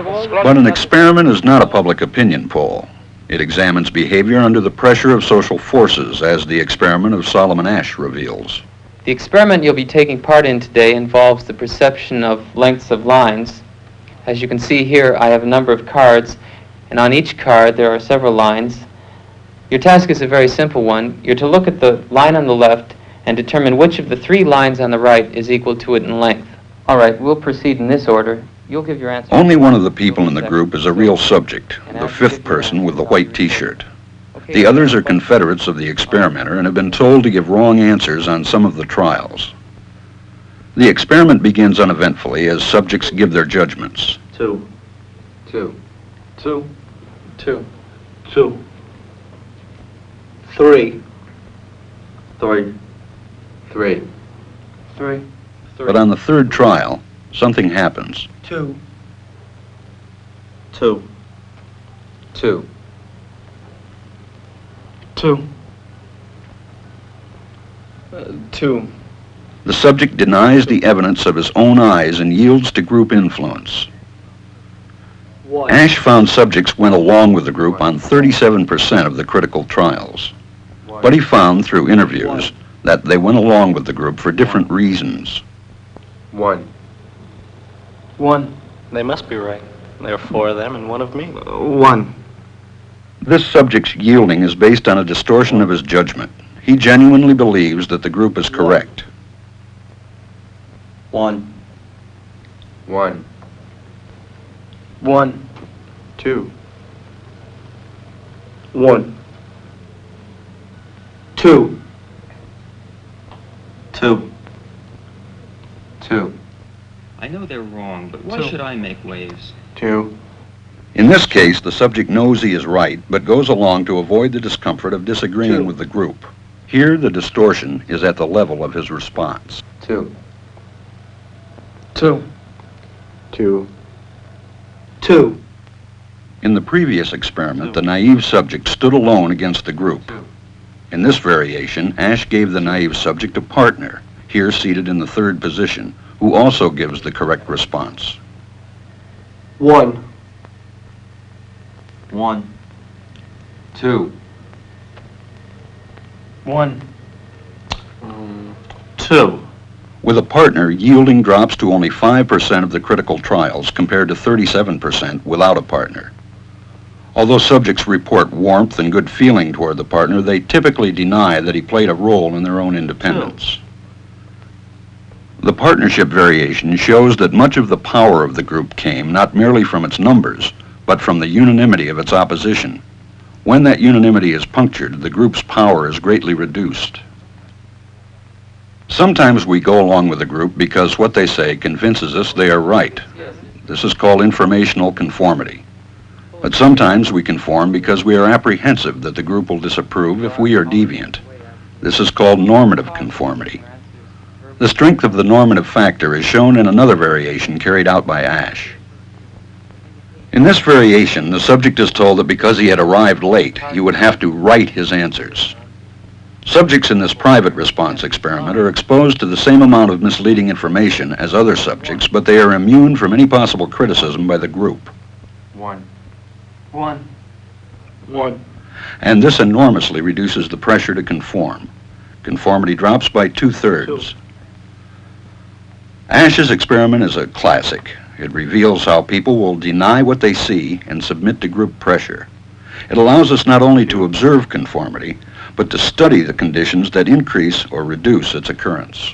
But an experiment is not a public opinion poll. It examines behavior under the pressure of social forces, as the experiment of Solomon Asch reveals. The experiment you'll be taking part in today involves the perception of lengths of lines. As you can see here, I have a number of cards, and on each card there are several lines. Your task is a very simple one. You're to look at the line on the left and determine which of the three lines on the right is equal to it in length. All right, we'll proceed in this order. You'll give your answer. Only one of the people in the group is a real subject, the fifth person with the white T-shirt. The others are confederates of the experimenter and have been told to give wrong answers on some of the trials. The experiment begins uneventfully as subjects give their judgments. 2. 2. 2. 2. 2. 3. 3. 3. 3. But on the third trial, something happens. 2. 2. 2. 2. 2. The subject denies the evidence of his own eyes and yields to group influence. Asch found subjects went along with the group on 37% of the critical trials. But he found through interviews that they went along with the group for different reasons. 1. 1. They must be right. There are 4 of them and 1 of me. 1. This subject's yielding is based on a distortion of his judgment. He genuinely believes that the group is correct. 1. 1. 1. 2. 1. 2. 2. 2. I know they're wrong, but why should I make waves? 2. In this case, the subject knows he is right, but goes along to avoid the discomfort of disagreeing with the group. Here, the distortion is at the level of his response. 2. 2. 2. 2. In the previous experiment, the naive subject stood alone against the group. In this variation, Asch gave the naive subject a partner, here seated in the third position, who also gives the correct response. 1. 1. 2. 1. 2. With a partner, yielding drops to only 5% of the critical trials compared to 37% without a partner. Although subjects report warmth and good feeling toward the partner, they typically deny that he played a role in their own independence. The partnership variation shows that much of the power of the group came not merely from its numbers, but from the unanimity of its opposition. When that unanimity is punctured, the group's power is greatly reduced. Sometimes we go along with the group because what they say convinces us they are right. This is called informational conformity. But sometimes we conform because we are apprehensive that the group will disapprove if we are deviant. This is called normative conformity. The strength of the normative factor is shown in another variation carried out by Asch. In this variation, the subject is told that because he had arrived late, he would have to write his answers. Subjects in this private response experiment are exposed to the same amount of misleading information as other subjects, but they are immune from any possible criticism by the group. 1. 1. 1. And this enormously reduces the pressure to conform. Conformity drops by 2/3. Asch's experiment is a classic. It reveals how people will deny what they see and submit to group pressure. It allows us not only to observe conformity, but to study the conditions that increase or reduce its occurrence.